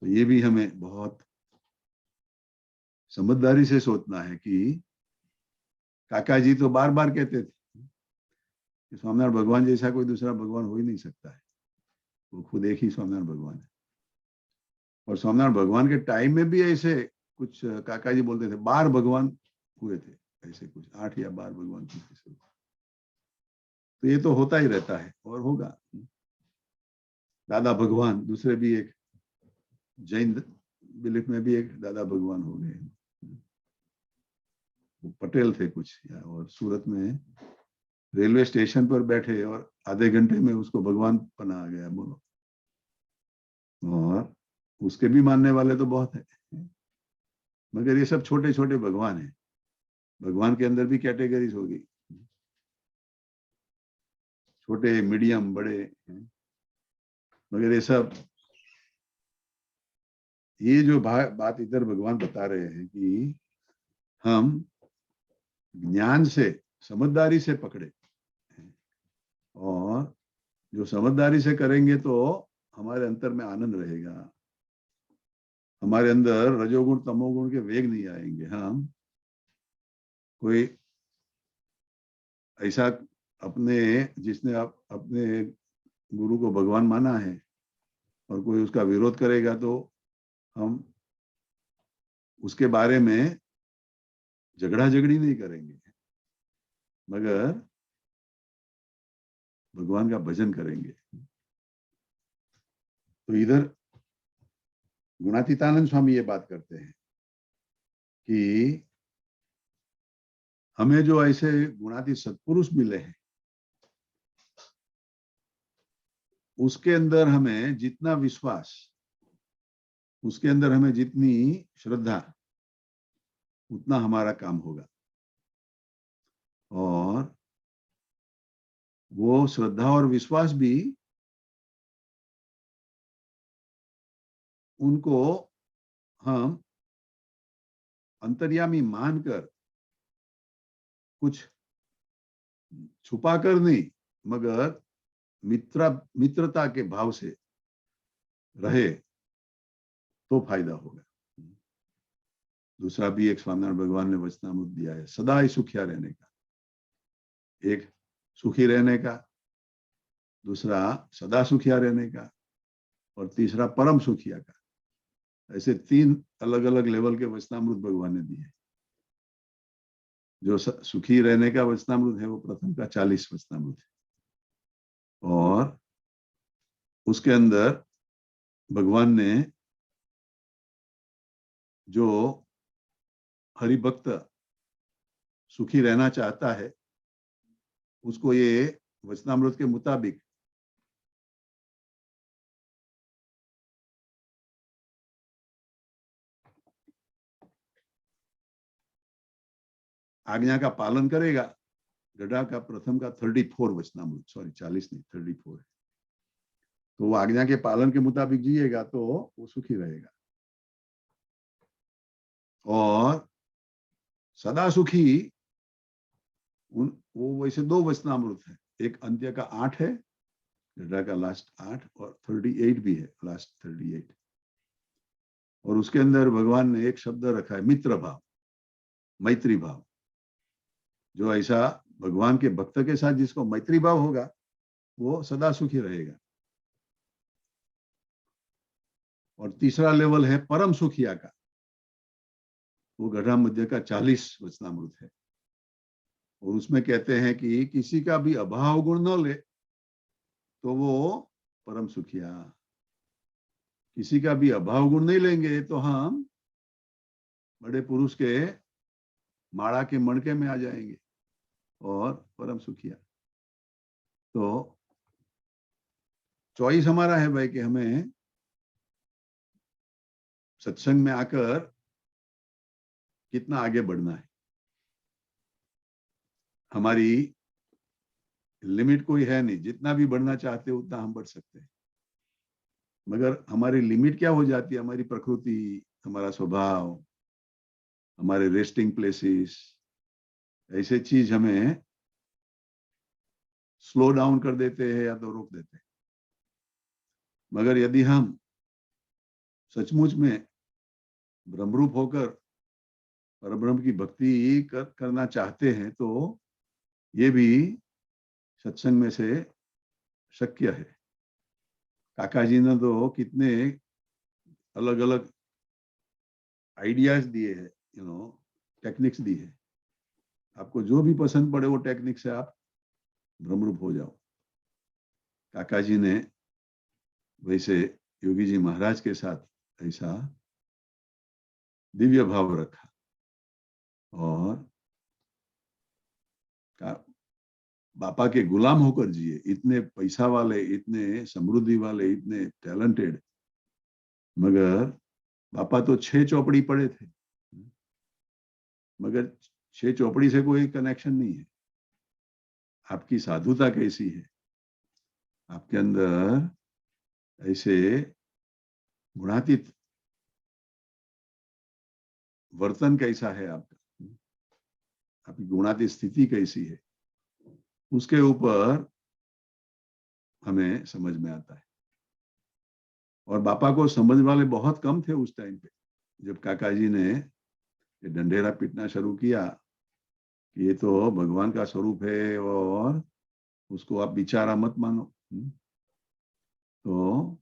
Speaker 1: तो ये भी हमें बहुत समझदारी से सोचना है कि काका जी तो बार बार कहते थे कि स्वामीनारायण भगवान जैसा कोई दूसरा भगवान हो ही नहीं सकता है, वो खुद एक ही स्वामीनारायण भगवान है। और स्वामीनारायण भगवान के टाइम में भी ऐसे कुछ काका जी बोलते थे बार भगवान हुए थे, ऐसे कुछ 8 या 12 भगवान हुए। तो ये तो होता ही रहता है और होगा। दादा भगवान दूसरे भी एक जैन बिलीफ में भी एक दादा भगवान हो गए, वो पटेल थे कुछ या, और सूरत में रेलवे स्टेशन पर बैठे और आधे घंटे में उसको भगवान बना गया, बोलो। और उसके भी मानने वाले तो बहुत है, मगर ये सब छोटे छोटे भगवान हैं। भगवान के अंदर भी कैटेगरीज होगी, छोटे मीडियम बड़े, मगर ये सब, ये जो बात इधर भगवान बता रहे हैं कि हम ज्ञान से समझदारी से पकड़े, और जो समझदारी से करेंगे तो हमारे अंतर में आनंद रहेगा। हमारे अंदर रजोगुण तमोगुण के वेग नहीं आएंगे। हाँ, कोई ऐसा अपने जिसने आप अपने गुरु को भगवान माना है और कोई उसका विरोध करेगा तो हम उसके बारे में झगड़ा झगड़ी नहीं करेंगे, मगर भगवान का भजन करेंगे। तो इधर गुणातीतानंद स्वामी ये बात करते हैं कि हमें जो ऐसे गुणातीत सत्पुरुष मिले हैं, उसके अंदर हमें जितना विश्वास, उसके अंदर हमें जितनी श्रद्धा, उतना हमारा काम होगा। और वो श्रद्धा और विश्वास भी उनको हम अंतर्यामी मानकर, कुछ छुपा कर नहीं, मगर मित्रता के भाव से रहे तो फायदा होगा। दूसरा भी एक स्वामीनारायण भगवान ने वचनामृत दिया है, सदा ही सुखिया रहने का। एक सुखी रहने का, दूसरा सदा सुखिया रहने का, और तीसरा परम सुखिया का। ऐसे 3 अलग अलग लेवल के वचनामृत भगवान ने दिए। जो सुखी रहने का वचनामृत है वो प्रथम का 40 वचनामृत है, और उसके अंदर भगवान ने जो हरिभक्त सुखी रहना चाहता है उसको ये वचनामृत के मुताबिक आज्ञा का पालन करेगा। गढ़ा का प्रथम का 34 वचनामृत, सॉरी 40 नहीं 34 है। तो वो आज्ञा के पालन के मुताबिक जिएगा तो वो सुखी रहेगा। और सदा सुखी वो वैसे 2 वचनामृत है, एक अंत्य का 8 है, गढ़ा का लास्ट 8, और 38 भी है, लास्ट 38। और उसके अंदर भगवान ने एक शब्द रखा है, मित्र भाव, मैत्री भाव। जो ऐसा भगवान के भक्त के साथ जिसको मैत्री भाव होगा वो सदा सुखी रहेगा। और तीसरा लेवल है परम सुखिया का, वो गढ़ा मध्य का 40 वचनामृत है। और उसमें कहते हैं कि किसी का भी अभाव गुण न ले तो वो परम सुखिया। किसी का भी अभाव गुण नहीं लेंगे तो हम बड़े पुरुष के माड़ा के मणके में आ जाएंगे और परम सुखिया। तो चॉइस हमारा है भाई कि हमें सत्संग में आकर कितना आगे बढ़ना है। हमारी लिमिट कोई है नहीं, जितना भी बढ़ना चाहते उतना हम बढ़ सकते हैं। मगर हमारी लिमिट क्या हो जाती है, हमारी प्रकृति, हमारा स्वभाव, हमारे रेस्टिंग प्लेसेस, ऐसे चीज हमें स्लो डाउन कर देते हैं या तो रोक देते हैं। मगर यदि हम सचमुच में ब्रह्मरूप होकर परब्रह्म की भक्ति करना चाहते हैं तो ये भी सत्संग में से शक्य है। काका जी ने तो कितने अलग अलग आइडियाज दिए हैं, टेक्निक्स दी है। आपको जो भी पसंद पड़े वो टेक्निक से आप ब्रह्मरूप हो जाओ। काका जी ने वैसे योगी जी महाराज के साथ ऐसा दिव्य भाव रखा। और बापा के गुलाम होकर जिए, इतने पैसा वाले, इतने समृद्धि वाले, इतने टैलेंटेड, मगर बापा तो 6 चौपड़ी पढ़े थे, मगर 6 चौपड़ी से कोई कनेक्शन नहीं है। आपकी साधुता कैसी है, आपके अंदर ऐसे गुणातीत वर्तन कैसा है, आपका आपकी गुणातीत स्थिति कैसी है, उसके ऊपर हमें समझ में आता है। और बापा को समझ वाले बहुत कम थे उस टाइम पे, जब काका जी ने ये डंडेरा पीटना शुरू किया कि ये तो भगवान का स्वरूप है और उसको आप बेचारा मत मानो। तो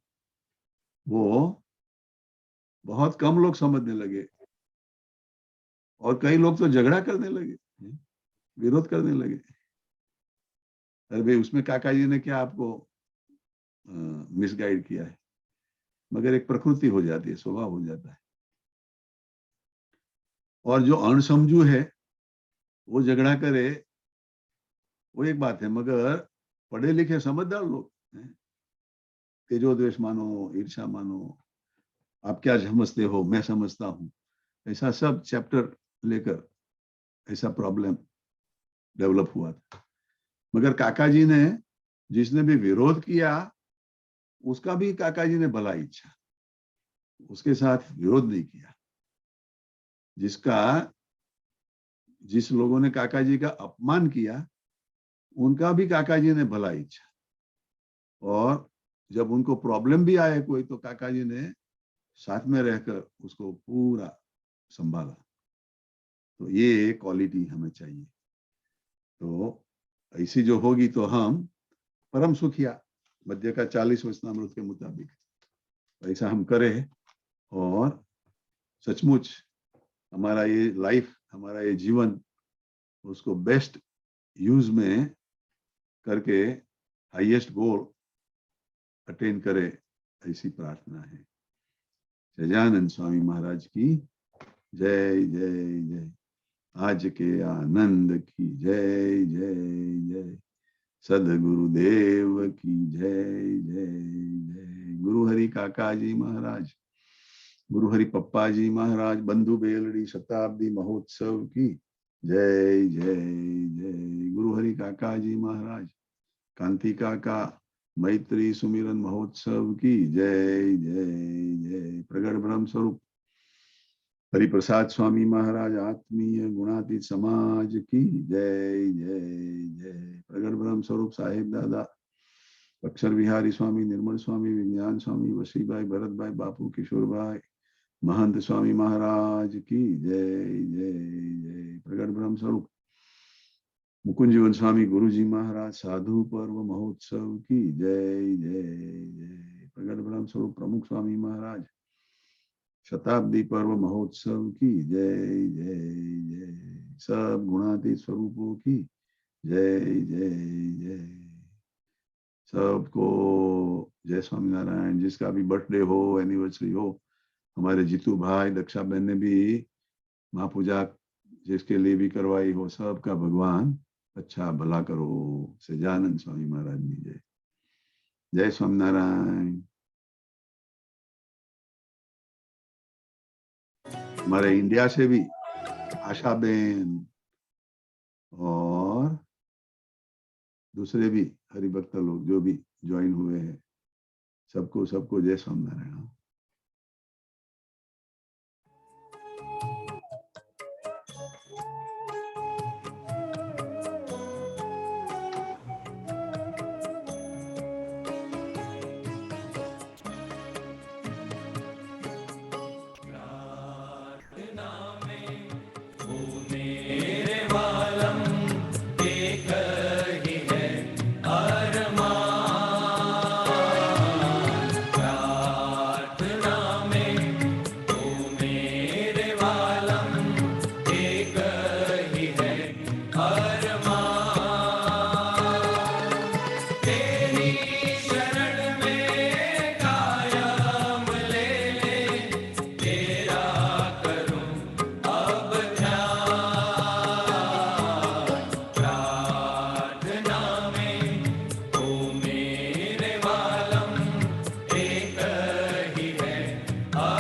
Speaker 1: वो बहुत कम लोग समझने लगे और कई लोग तो झगड़ा करने लगे, विरोध करने लगे। अरे भाई उसमें काका जी ने क्या आपको मिसगाइड किया है? मगर एक प्रकृति हो जाती है, स्वभाव हो जाता है। और जो अणसमझू है वो झगड़ा करे वो एक बात है, मगर पढ़े लिखे समझदार लोग तेजोद्वेष मानो, ईर्षा मानो, आप क्या समझते हो मैं समझता हूं, ऐसा सब चैप्टर लेकर ऐसा प्रॉब्लम डेवलप हुआ था। मगर काका जी ने, जिसने भी विरोध किया उसका भी काका जी ने भला इच्छा, उसके साथ विरोध नहीं किया। जिस लोगों ने काका जी का अपमान किया उनका भी काका जी ने भला इच्छा, और जब उनको प्रॉब्लम भी आए कोई तो काका जी ने साथ में रहकर उसको पूरा संभाला। तो ये क्वालिटी हमें चाहिए। तो ऐसी जो होगी तो हम परम सुखिया, मध्य का 40 वचनामृत के मुताबिक ऐसा हम करें और सचमुच हमारा ये लाइफ, हमारा ये जीवन उसको बेस्ट यूज में करके हाईएस्ट गोल अटेन करे, ऐसी प्रार्थना है। सजानंद स्वामी महाराज की जय जय जय। आज के आनंद की जय जय जय। सदगुरुदेव की जय जय जय। गुरु हरि काका जी महाराज, गुरु हरि पप्पा जी महाराज, बंधु बेलड़ी शताब्दी महोत्सव की जय जय जय। गुरु हरि काका जी महाराज, कांति काका मैत्री सुमिरन महोत्सव की जय जय जय। प्रगट ब्रह्म स्वरूप हरिप्रसाद स्वामी महाराज आत्मीय गुणातीत समाज की जय जय जय। प्रगट ब्रह्म स्वरूप साहेब दादा अक्षर विहारी स्वामी, निर्मल स्वामी, विज्ञान स्वामी, वसी भाई, भरत भाई, बापू, किशोर भाई, महंत स्वामी महाराज की जय जय जय। प्रगट ब्रह्म स्वरूप मुकुंद जीवन स्वामी गुरु जी महाराज साधु पर्व महोत्सव की जय जय जय। प्रगट ब्रह्म स्वरूप प्रमुख स्वामी महाराज शताब्दी पर्व महोत्सव की जय जय जय। सब गुणातीत स्वरूपों की जय जय जय। सबको जय स्वामीनारायण। जिसका भी बर्थडे हो, एनिवर्सरी हो, हमारे जीतू भाई, दक्षा बहन ने भी महापूजा जिसके लिए भी करवाई हो, सबका भगवान अच्छा भला करो। सजानंद स्वामी महाराज की जय। जय स्वामीनारायण। हमारे इंडिया से भी आशा बेन और दूसरे भी हरिभक्त लोग जो भी ज्वाइन हुए हैं, सबको जय स्वामीनारायण।